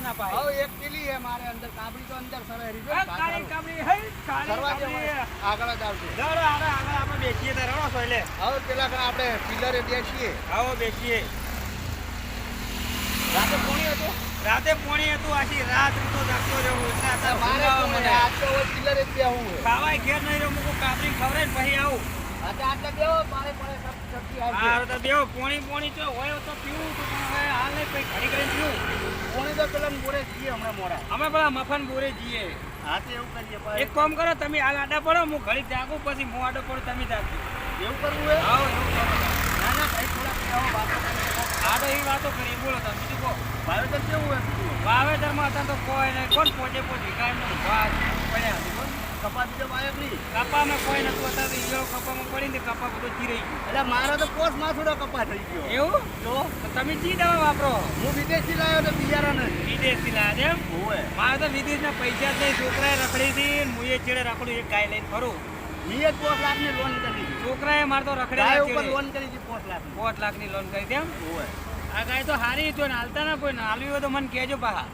ના પાય હવે એક પેલી હે મારે અંદર કાબડી તો અંદર સરેરી જો કાળી કાબડી હે કાળી સરવા કાબડી આગળ જ આવશે દડો આગળ આપણે બેસીએ તો રણો સોય લે હવે પેલા કણ આપણે પિલરે બેસીએ આવો બેસીએ રાતે કોણી હતું આખી રાત તો જાગતો રહેવું એટલે આ મારે મને આજ તો પિલરે જ બેહું ખાવાય ઘેર નહીં રહ્યો મુકો કાબરી ખવરે ને પછી આવું આટલે બેહો મારે પડે સબ્જી આવી હા તો બેહો પોણી તો હોય તો પીવું તો પણ હવે હાલ નહીં પછી ઘડી કરીને પીવું કોણી તો પેલા બોરે જઈએ હમણાં મોડા અમે પેલા મફન બોરે જઈએ હા તો એવું કરીએ એક કામ કરો તમે હાલ આડા પડો હું ઘડી જાગું પછી હું આડો પડું તમે જાગજો એવું કરવું હે આવો એવું કરો ના ના ભાઈ થોડા બેહો વાતો આડો એવી વાતો કરી બોલો તમે બીજું કહો વાવેતર કેવું હે વાવેતરમાં હતા તો કોઈ નહીં કોણ પોચે વિકાય નું વાત પડ્યા હતી કોણ કપા બીજો વાયક નહીં કપામાં કોઈ નતું હતા તો ઈયો કપામાં પડીને કપા બધો ચીરાઈ ગયો એટલે મારો તો પોસ માં થોડો કપા થઈ ગયો એવું તો તમે જી દવા વાપરો હું વિદેશી લાવ્યો તો બિયારા નથી વિદેશથી લાયા એમ હોવે મારે તો વિદેશના પૈસા જ નહીં છોકરાએ રખડી હતી મુએ છેડે રખડું એક ગાય લઈને ફરું મીએ 5 લાખની લોન કરી છોકરાએ મારે તો રખડે ગાય ઉપર લોન કરી હતી 5 લાખ 5 લાખની લોન કરી તેમ હોવે આ ગાય તો હારી જો ને હાલતા ના કોઈ ને હાલવી હોય તો મને કહેજો પાહા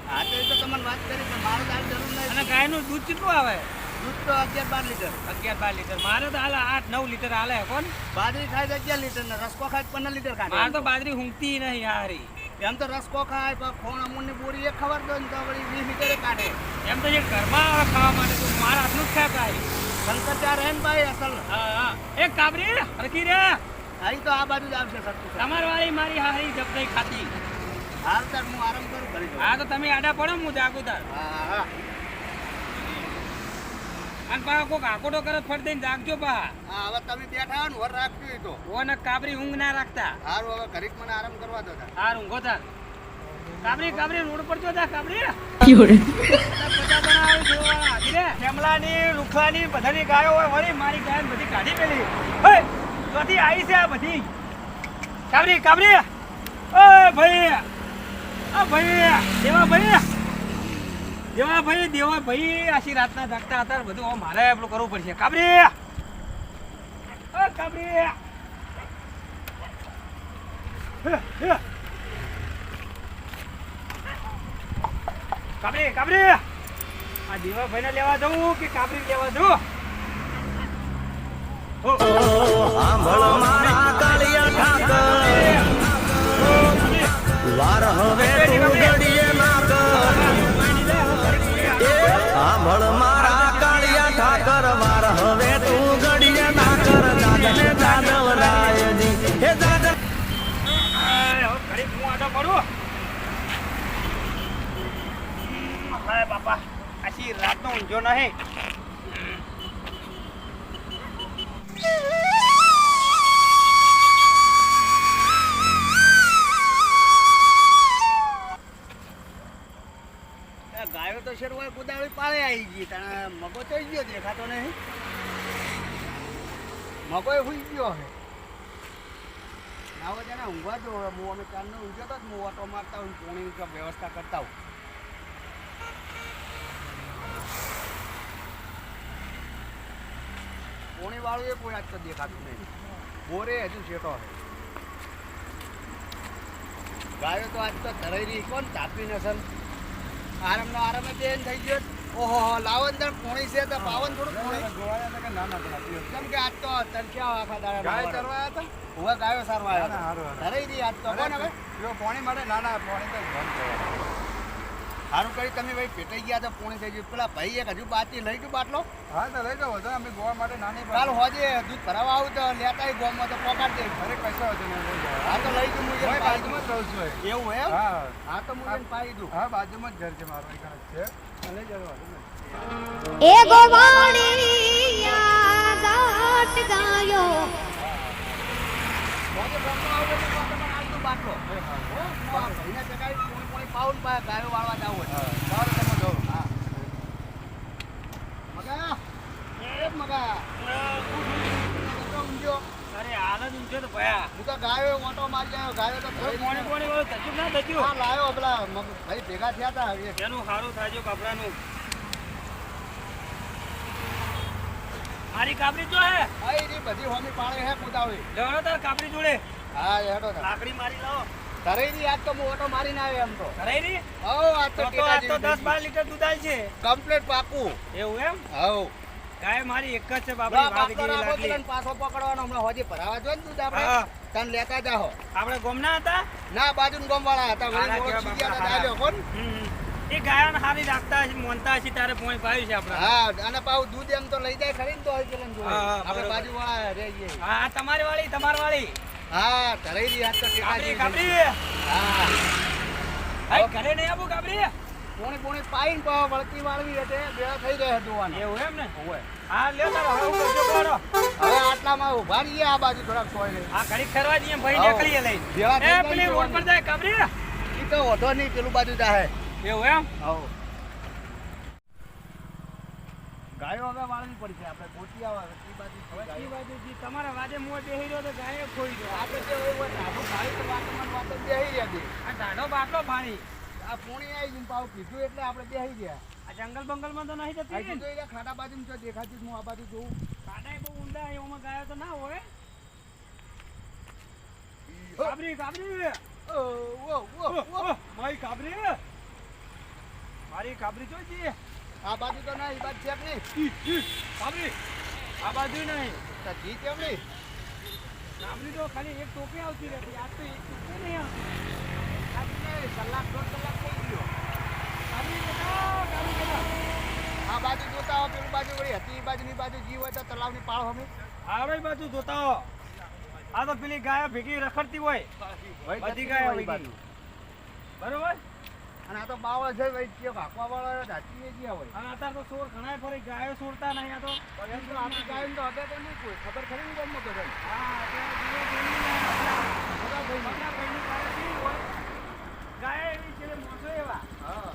હા તો એ તો તમને વાત કરી પણ મારે તો હાલ જરૂર નહીં અને ગાયનું દૂધ કેટલું આવે દૂધ તો 11-12 લીટર 11-12 લીટર મારે તો હાલ 8-9 લીટર હાલે કોણ બાજરી ખાય તો 11 લીટર ને રસકો ખાય તો 15 લીટર કાઢે મારે તો બાજરી ઊંઘતી નહીં હારી એમ તો રસકો ખાય પણ ખોણ અમૂલની બોરી એક ખબર દો ને તો વળી 20 લીટરે કાઢે એમ તો જે ઘરમાં આવે ખાવા માટે તો મારા હાથનું જ ખાય કાંઈ શંકરચાર હે ને ભાઈ અસલ હા એક કાબરી હરકી રે અહીં તો આ બાજુ જ આવશે સત્તુ તમાર વાળી મારી હારી જબદાઈ ખાતી હાલ તાર હું આરામ કરું કરી દઉં હા તો તમે આડા પડો હું જાગું તાર હા હા અને પા કોક આકોટો કરે ફટ દઈને જાગજો પા હા હવે તમે બેઠા હો ને વર રાખજો ઈ તો ઓને કાબરી ઊંઘ ના રાખતા સારું હવે ઘડીક મને આરામ કરવા દો તાર હાર ઊંઘો તાર કાબરી રોડ પર જો જા કાબરી શેમલાની રૂખલાની બધાની ગાયો હોય વળી મારી ગાય બધી કાઢી પેલી ચોથી આવી છે આ બધી કાબરી ઓય ભાઈ આ ભાઈ દેવા ભાઈ આશી રાતના જાગતા હતા બધું મારે પેલું કરવું પડશે કાબરી કાબરી આ દેવાભાઈ ને લેવા જવું કે કાબરી લેવા જવું સાંભળ મારા કાળિયા ઠાકર વાર હવે તું ઘડીએ ના કર સાંભળ મારા કાળિયા ઠાકર વાર હવે તું ઘડીએ ના કર દાદને દાદવરાયજી હે દાદ ઘડી હું આડો પડું હાય બાપા આશી રાતનો ઊંઝો નહીં ગાયો તો શેર હોય કુદાળી પાળે આવી ગઈ તને મગો થઈ ગયો દેખાતો નહીં મગો હુઈ ગયો હે આવો જણા ઊંઘવા જો હું અમે ચાંદનો ઊંઘ્યો તો હું ઓટો મારતા હું પોણી વ્યવસ્થા કરતા હું પોણી વાળું એ કોઈ આજ તો દેખાતું નહીં બોરે હજુ શેટો હે ગાયો તો આજ તો ધરાઈ રહી કોણ ચાપી નસલ આરામનો આરામ બેન થઈ ગયો ઓહો લાવો અંદર પોણી છે તો પાવન થોડું પોણી કેમ કે આજ તો તરખ્યા આખા દાડા ગાય ચરવા હતા હવે ગાયો સારવા આવ્યા ધરાઈ રહી આજ તો કોણ હવે પોણી માટે ના પોણી તો સારું કરી તમે ભાઈ પેટાઈ ગયા તો પોણી થઈ ગયું પેલા ભાઈ એક હજુ બાકી લઈ ગયું બાટલો હા તો લઈ જાઓ અમે ગોવા માટે નાની ચાલ હોજે દૂધ ભરાવા આવું તો લેતા ગોમાં તો પોકાડ દે અરે કશો હતો હા તો લઈ ગયું હું બાજુમાં જ રહું છું એવું હે હા હા તો હું પાઈ દઉં હા બાજુમાં જ ઘર છે મારું એક છે લઈ જાઓ એ ગોવાણી યાદ ગાયો હોજે ગોમાં આવું તો તમારે આજ તો બાટલો ભાઈને ચકાઈ પોણી પાઉન પાય ગાયો વાળવા જાવ હોય સારું તમે જાઓ હા મગા એ મગા ઊંઘ્યો અરે હાલ જ ઊંઘ્યો તો ભયા હું તો ગાયો ઓટો મારી આવ્યો ગાયો તો પોણી વાળું થયું ના હા થયું લાયો પેલા ભાઈ ભેગા થયા હતા એનું સારું થાય કપડાનું મારી કાબરી જો હે આઈ રી બધી હોમી પાળે હે કુદાવળી લેવાનો તાર કાબરી જોડે હા હેડો તા લાકડી મારી લાવો ધરાઈ આજ તો હું ઓટો મારીને આવ્યો એમ તો કરાઈ ની હવ આજ તો તો આ તો 10-12 લીટર દૂધ આલ છે કમ્પ્લીટ પાકું એવું એમ હવ ગાય મારી એક જ છે બાપડી વાત બાપડો કેવી રાખો લાગલી પેલાને પાછો પકડવાનો હમણાં હોજી ભરાવા જો ને દૂધ આપણે હા. તને લેતા જાઓ આપણે ગોમના હતા ના બાજુ ગોમ વાળા હતા હારા વળી કેવા ઓળખી ગયા બાપડા, હતા, આલ્યો કોણ એ ગાયોને હારી રાખતા હશે મોનતા હશે તારે પોણી પાયું છે આપણે હા અને પાછું દૂધ એમ તો લઈ જાય ખરી ને તો હોય પેલાને જોડે. હા, હા, આપણે બરોબર. બાજુ વાળા રહીએ હા આ તમારી વાળી તમારી વાળી હા ધરાઈ આજ તો કાબરી ટેકાજી કાબરી હા હાય ઘરે નહીં આવું કાબરી પોણી પાઈને પાવ વળતી વાળવી એટલે ભેળા થઈ જાય જોવાના એવું એમ ને હા લ્યો તારો હવે હું કરજો કરો હવે આટલામાં ઉભા રહીએ આ બાજુ થોડાક સોય લઈ આ ઘડી ખરવા દઈએ ભાઈ હાઉ. નીકળીએ લઈને જેવા થઈ એ જાય પેલી રોડ પર જાય કાબરી ઈ તો ઓઢો નહીં પેલું બાજુ જાહે એવું એમ હવ ગાયો હવે વાળવી પડશે આપણે ગોતી આવે ઈ બાજુ હવે ઈ બાજુજી તમારા વાદે મોં બેહી રહ્યો તો ગાયે ખોઈ ગયો આપણે જે હોય હોય ઢાબુ ખાઈ તો વાતમાં વાત જ બેહી રહી આ ઢાઢો બાટલો ભારી આ પૂણી આવી ગયું પાવ કીધું એટલે આપણે બેહી ગયા આ જંગલ બંગલમાં તો નહીં આ જતી કીધું એટલે ખાડા બાજુ જો દેખાતી જ હું આ બાજુ જોઉં કાડાય બહુ ઊંડા એમાં ગાયો તો ના હોય કાબરી કાબરી ઓ ઓ ઓ ઓ મારી કાબરી મારી કાબરી જોઈજી આ બાજુ તો ના ઈ બાજુ છે કે નહીં કાબરી આ બાજુ નહીં તો જી કેમ નહીં કાબરી તો ખાલી એક ટોપી આવતી રહેતી આજ તો એક ટોપી નહીં આવતી આ કલાક દોઢ કલાક થઈ ગયો કાબરી બેટા કાબરી બેટા આ બાજુ જોતા હો પેલું બાજુ વળી હતી ઈ બાજુની બાજુ જી હોય તો તલાવની પાળ હમે આવડે બાજુ જોતા હો આ તો પેલી ગાયો ભેગી રખડતી હોય બધી ગાયો વળી ભેગી બરોબર અને આ તો બાવળ છે ભાઈ જે ભાગવા વાળા ધાચી ગયા હોય અને અત્યારે તો ચોર ઘણા ફરી ગાયો છોડતા નહીં આ તો એમ તો આપણી ગાયને તો હવે તો નહીં કોઈ ખબર ખરી ને ગામમાં બધા હા અત્યારે ધીરે ધીરે બધા ભાઈની ગાયો કેવી હોય ગાય એવી છે મોસો એવા હા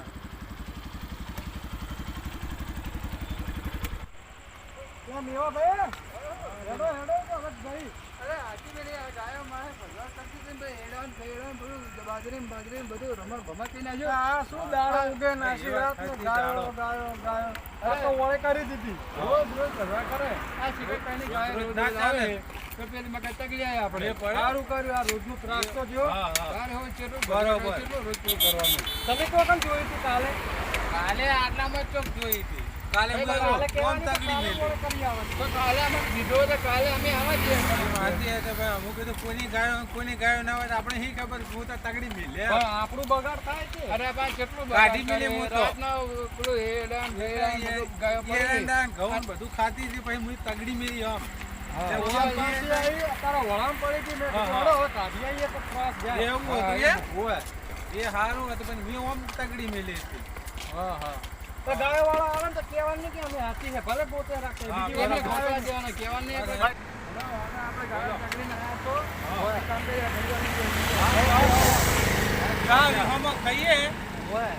ત્યાં મેવા ભાઈ હેડો હેડો તો હવે ભાઈ અરે આજી મેરી આ ગાયો મારે ભગવાન કરતી હતી ને ભાઈ એડાન ફેડાન બધું બાજરી બધું રમણ ભમકી નાખ્યો આ શું દાડો ઉગે નાસી રાતનો ગાયો ગાયો ગાયો આ તો ઓળે કરી દીધી રોજ રોજ ઝઘડા કરે આ સિવાય કઈની ગાયો રોજ ના રોજ ચાલે. આવે તો પેલી મગજ તગડી જાય આપણે સારું કર્યું આ રોજનું ત્રાસ તો જો તારે હવે ચેટલું બરોબર. ચેટલું રોજ પૂરું કરવાનું તમે તો કેમ જોયું તું કાલે કાલે આટલામાં ચોક જોઈ હતી કાલે કાલે કહેવાની તો કાલે ઓળે કરી આવવાની. તો કાલે અમે કીધો તો કાલે અમે આવા જ કોઈની ગાયો ના હોય તો આપણે શી ખબર હું તો તગડી મિલે પણ આપણું બગાડ થાય છે અરે બા કેટલું કાઢી મેલી હું તો. રાતના પેલું હેડાન ફેડાન બધું ગાયો પડી ગઈ. ઘઉં બધું ખાતી હતી પછી હું તગડી મેલી આમ હા, ઓળામ પાછી આવી, અત્યારે વળામ પડી ગઈ, મેં કીધું, હા, હાલો, હવે કાઢી આવીએ તો ત્રાસ જાય. એવું હા, હતું એવું. હોય એ સારું હતું પણ મેં આમ તગડી મેલી હતી હા, હા. તો ગાયોવાળા આવે ને તો કહેવાનું નહીં કે અમે હાથી છે, ભલે પોતે રાખે, હા, બીજી એમને વખત ખાવા આવે દેવાના, કહેવાનું નહીં અરે, આપણે. આપણે ગાયો પકડીને આવ્યા તો, હા. કાંદે ભૈયાની હા, વિહામાં ખાઈએ હોય.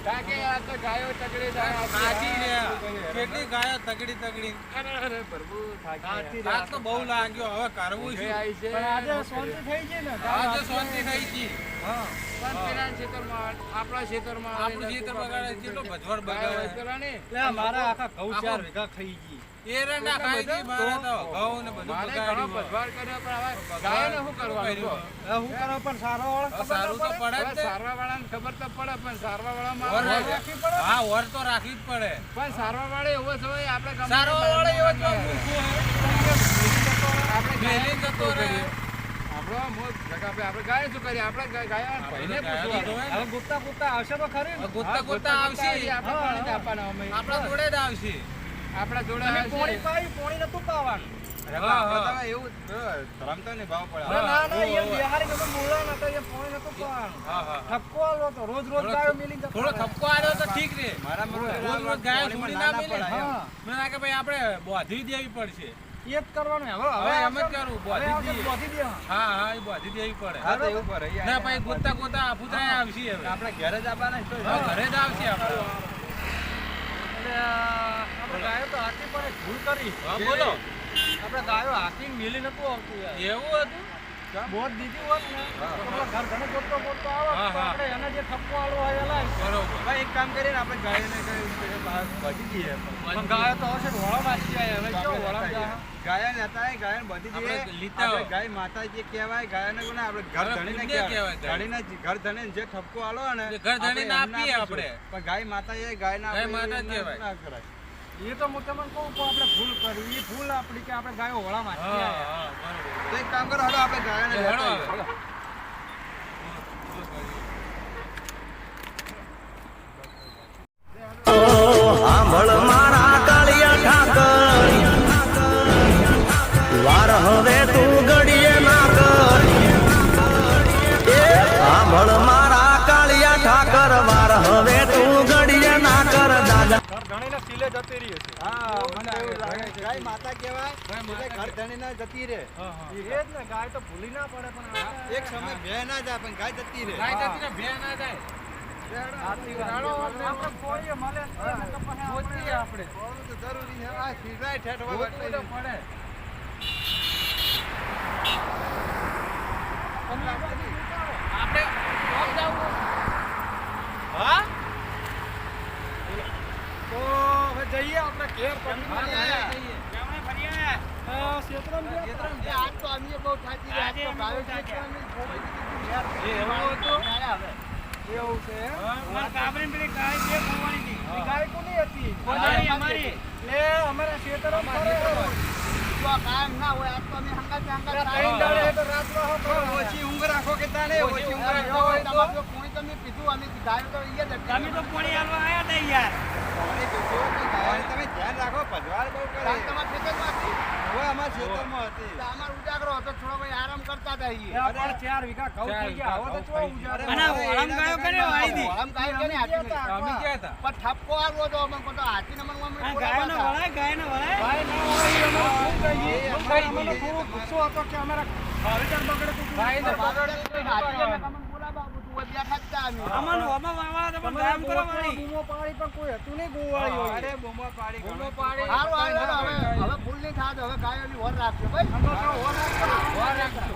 કારણ કે આ તો ગાયો તગડી જાય. ખાધી રહ્યા કેટલી ગાયો તગડી તગડી અરે પ્રભુ થાકી થાકી આ તો બહુ લાગ્યો હવે કરવું ગયા. શું આવી છે. પણ આજે શાંતિ થઈ ગઈ ને, આજે શાંતિ થઈ ગઈ હા. પણ પેલા ખેતરમાં, આપણા ખેતરમાં આપણું ખેતર બગાડે કેટલો ભજવડ બગાડે પેલા નહીં. એટલે મારા આખા ઘઉં આખો- 4 વીઘા ખાઈ ગઈ. એરંડા ખાઈ ગઈ મારે તો ઘઉં ને બધું મારે ઘણો બગાડ્યું ભજવાડ કર્યો પણ હવે ગાયોને શું કરવાનું કહો? હવે હું કરો પણ સારો વાળો હવે સારું તો પડે જ હવે ને. સારવા વાળાને ખબર તો પડે પણ સારવા વર વાળામાં રાખવી પડે. હા વર તો રાખવી જ પડે પણ સારવા વાળો એવો છે હોય આપણે ગમે સારો તે વાળો એવો આપણે જો મૂકવો હે આપણે મેલી જતો રહે. આપણો મોજ જગા પે આપણે ગાય શું કરીએ આપણે ગાય ભાઈને પૂછવાનું. હવે ગુત્તા ગુત્તા આવશે તો ખરી ને. ગોતતા ગોતતા આવશે આપણે પાણી જ આપવાના અમે. આપણા જોડે જ આવશે આપણા જોડે તમે આવશે. પોણી પાઈ, પોણી નતું પાવાનું. હા, હા. ના, ના, એ બિહારી નતો, મૂળા નતો, એ પોણી નતું પાવાનું. હા હા ઠપકો આલો તો રોજ રોજ ગાયો મિલી જતો થોડો રહે. થપકો આવ્યો તો ઠીક રે રોજ રોજ ગાયો છોડી ના મેલે હા. મેં લાગે ભાઈ આપણે બોધી દેવી પડશે એ જ કરવાનું હવે હવે એમ જ આવશે- કરવું, હવે બોધી આવશે દઈએ. બોધી દેવાનું. હા હા એ બોધી દેવી પડે ના ભાઈ ગોતતા ગોતતા આફુતરાય આવશે હવે આપણે ઘરે જ આવવાના છે. હા, ઘરે જ આવશે આપણે એટલે આપણે ગાયો તો હાથી પર એક ભૂલ કરી. હા બોલો આપણે ગાયો હાથી મિલી નતું આવતું યાર. એવું હતું બોધ દીધી હોત ને તો પેલા ઘર ઘણે ગોતતો ગોતતો આવત હા, તો હા. આપણે એને જે ઠપકો આલવો હોય એ લાય. બરોબર એક કામ કરીએ ને આપણે ગાયને બધી દઈએ પણ ગાયો તો હશે વળામાં આવી જાય હવે કેવો વળામ જાય ગાયન હતા એ ગાયન બધી દઈએ આપણે લીતા હોય. આપણે ગાય માતા જે કહેવાય ગાયને કોને આપણે ઘર ધણીને પુણ્ય કહેવાય ગાય. ધણીને ઘર ધણીને જે ઠપકો આલો ને એ ઘર ધણીને આપણે એમને આપીએ આપીશું. આપણે. પણ ગાય માતા એ ગાયના ગાય આપણે માતા જ એમને કહેવાય. ના કરાય. એ તો હું તમને કહું કે આપણે ભૂલ કરી એ ભૂલ આપણી કે આપણે ગાયો વળામાં આવી હા, જાય હા, બરોબર. તો એક કામ કરો હાલો આપણે ગાયને એ લેતા હેડો આવીએ. હવે. સાંભળ મારા કાળિયા ઠાકર વાર હવે તું ઘડીએ ના કર એ સાંભળ મારા કાળિયા ઠાકર વાર હવે તું ઘડીએ ના કર દાદા ઘણીને સિલે જતી રહી છે હા મને એવું લાગે છે. ગાય માતા કહેવાય ગાય એટલે માતા ઘર ધણીને જતી રહે એ જ ને ગાય તો ભૂલી ના પડે પણ આપણે એક સમય ભે ના જાય પણ ગાય જતી રહે ગાય જતી ને ભે ના જાય. સાચી વાત. આપણે કોઈએ મળે જ નહીં, નકર પછી ગોતીએ આપણે. બોલવું તો જરૂરી છે આ સિરાય ઠેઠ હોય ગોતવું તો એટલે પડે. આપણે કોક જાવું? હા તો હવે જઈએ આપણે ઘેર હા, પછી જઈએ. ક્ષેત્રમાં એ આજ તો અમે બહુ થાકી ગયા આજ તો ગાયો ખેંચવાની થોડી કીધું યાર એ એવું હતું? હવે એવું છે એમ? હા. એ ગાય કોની હતી અમારી. લે અમારા ક્ષેત્રમાં ફરે. તો આ કાયમ ના હોય આજ તો અમે હંગાતે હંગાતે ત્રણ દાડે તો રાતમાં હો કરો. ઓછી ઊંઘ રાખો કે તાને ઓછી ઊંઘ રાખો હોય તો? તમારે જો કોણી તમે પીધું અમે ગાયો તો અહીંયા જ હતી. તમે તો પોણી આલવા આયા તા યાર કોણી પીધું એટલે ગાયોને તમે ધ્યાન રાખો ભજવાડ બહુ કરે રાત તમારા ખેતરમાં હતી? હવે અમારા ખેતરમાં હતી તો અમારો ઉજાગરો હતો થોડો ભાઈ આરામ કરતા હતા ઈ. અરે, પણ 4 વીઘા ઘઉં થઈ ગયા હવે તો ચો ઉજાગરો. અને વળામ ગાયો કરે વાઈ દી. વળામ ગાયો કેને હાચી નહીં. અમે ક્યાં હતા? પણ ઠપકો આવ્યો તો અમે કહો હાથી નંબર માં અમે ગાય ના વળાય ગાય ના વળાય ભાઈ ના વળાય ઈ અમારે શું કહીએ એ શું કહીએ? અમને થોડો ગુસ્સો હતો કે અમારા વાવેતર બગડે તો ભાઈ ને બગડે તો હાથી અમે તમને બોલાવા બધું બેઠા જ તા અમે અમન ઓમાં વાવા તો પણ ગામ કરવા વાળી બૂમો પાડી પણ કોઈ હતું નહીં ગોવાળી હોય અરે બૂમો પાડી બૂમો પાડી. હારું હવે ભૂલ નહીં થાત હવે ગાયોની વર રાખજો ભાઈ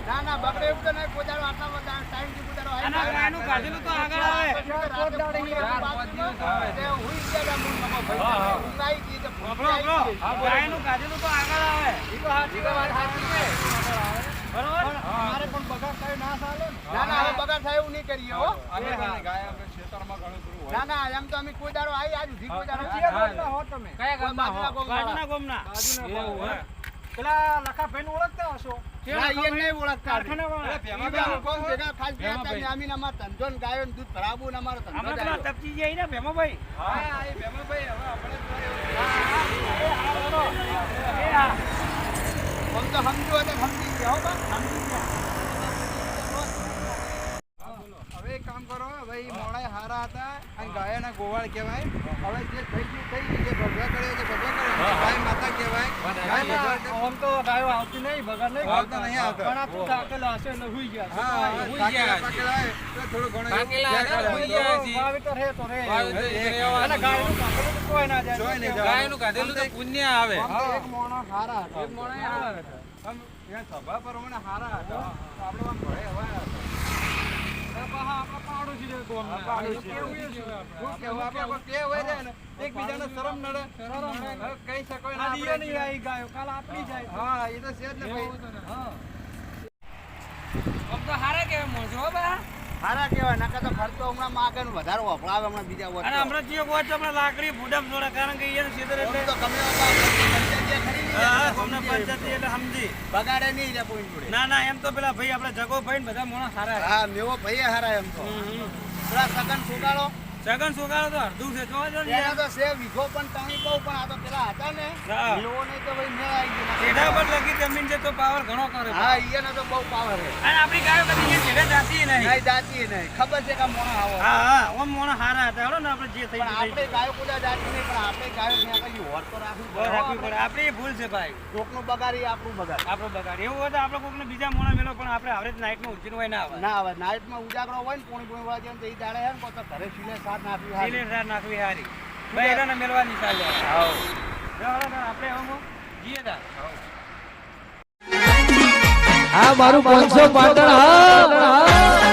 ના ના બગડે એવું તો નહીં કોદાળો આટલા બધા ટાઈમ થી કોદાળો અને ગાયનું કાઢેલું તો આગળ આવે ગાયનું કાઢેલું તો આગળ આવે ઈ તો સાચી વાત સાચી છે બરોબર અમારે પણ બગાડ થાય ના ચાલે ને. ના ના હવે બગાડ થાય એવું નહીં કરીએ હો અમે પણ ગાય આપણે ખેતરમાં ઘણું બધું હોય ના ના એમ તો અમે કોઈ દાડો આવી આજ સુધી કોઈ દાડો કયા ગામના હો તમે કયા ગામમાં હો? બાજુના ગામના એવું હે? પેલા લખાભાઈને ઓળખતા હશો ના, ઈ એને ઓળખતા કારખાનાવાળા. અરે, ભેમા ભાઈ કોણ ભેગા ખાસ ગયા હતા ને આમીને અમારા ધંધો ને ગાયો ને દૂધ ભરાવવું ને અમારો ધંધો આપણે જ પેલા આવ્યો. તપચી જાય ને ભેમાભાઈ હા, એ ભેમાભાઈ હવે આપણે જ એ હા આમ તો સમજો એટલે સમજી ગયા હો બા, સમજી ગયા. હવે એક કામ કરો ભાઈ મોડા હારા હતા અને ગાયના ગોવાળ કહેવાય હવે જે થઈ ગયું થઈ ગયું જે ભગવા કર્યો છે ભગવા કર્યો ગાય માતા કહેવાય ગાય ભગવા આમ તો ગાયો આવતી નહીં બગાડ નહીં આવતા નહીં આવતા. પણ આ તું થાકેલા હશે એટલે હુઈ ગયા છે. હા હુઈ પાકેલા ગયા. પાકેલા હોય તો થોડું ઘણું પાકેલા એવું હતા, હુઈ ગયા. તો વાવેતર હે તો રે વાવેતર અને રહેવાનું. ગાયનું કાપેલું તો કોઈ ના જાય જોઈ નહીં જવાનું. ગાયનું કાઢેલું તો પુણ્ય આવે. આમ તો એક મોણો હારા હતા. એક મોણો હારા હતા. આમ ત્યાં સભા પ્રમાણે હારા હતા. તો આપણે આમ ભળે હવાયા હતા. આપણા પાડોશી રે ગામના. પાડોશી. કેવું એ છે શું કહેવું આપણે કોઈ કે હોય છે ને એકબીજાને શરમ નડે હવે કહી શકો ને આ દિયો આપણે. નહીં આવી ગાયો કાલ આપણી જાય હા એ તો છે જ ને ભાઈ હા આમ તો હારા કહેવાય મોજો હો બા. હારા કહેવાય નકર તો ખર્ચો હમણાં માગે ને વધારે વપરાવે હમણાં બીજા અને વર્ષો. હમણાં જે ગોળ છે હમણાં લાકડી ભૂડમ જોડે કારણ કે અહીંયા સીધે ઓમ એટલે તો ગમે એવા પંચાયતીએ ખરી લીધા. હા હમણાં પંચાયતી એટલે સમજી બગાડે નહીં લે કોઈ જોડે. ના ના એમ તો પેલા ભાઈ આપણે જગો ભાઈ ને બધા મોણા સારા છે. હા મેવો ભાઈ હારા એમ તો પેલા સગન સુગાડો સગન સુગાડો તો અડધું છે જોવા જો ને એના તો છે વીઘો પણ તણી બહુ પણ આ તો પેલા હતા ને હા. મેવો નહીં તો ભાઈ મેળ આવી ગયો. ટેઢા પર લગી જમીન છે તો પાવર ઘણો કરે હા ઈયાનો તો બહુ પાવર છે અને આપણી ગાયો કદી અહીંયા ટેઢા જાતી નહીં નહીં જાતી નહીં ખબર છે કે આ મોણા આવો હા હા ઓમ મોણા સારા હતા હેડો ને આપણે જે થઈ પણ આપણે ગાયો કુદા જાતી નહીં પણ આપણે ગાયો ત્યાં કઈ હોર તો રાખવી ગયું રાખવી પડે પડે આપણી ભૂલ છે ભાઈ કોકનું બગાડી આપણું બગાડ આપણો બગાડ એવું હોય તો આપણે કોકને બીજા મોણા મેલો પણ આપણે આવરેજ નાઈટમાં ઉઠીને હોય ના આવે ના આવે નાઇટમાં ઉજાગરો હોય ને પોણી પોણી વાગે તો એ દાડે હે ને તો ઘરે સિલે સાત નાખવી હારી. સિલેન્ડર નાખવી હારી ભાઈ એના મેલવાની ચાલે હાઉ. આપણે હવે જઈએ તા આ મારું 500 પાટણ હા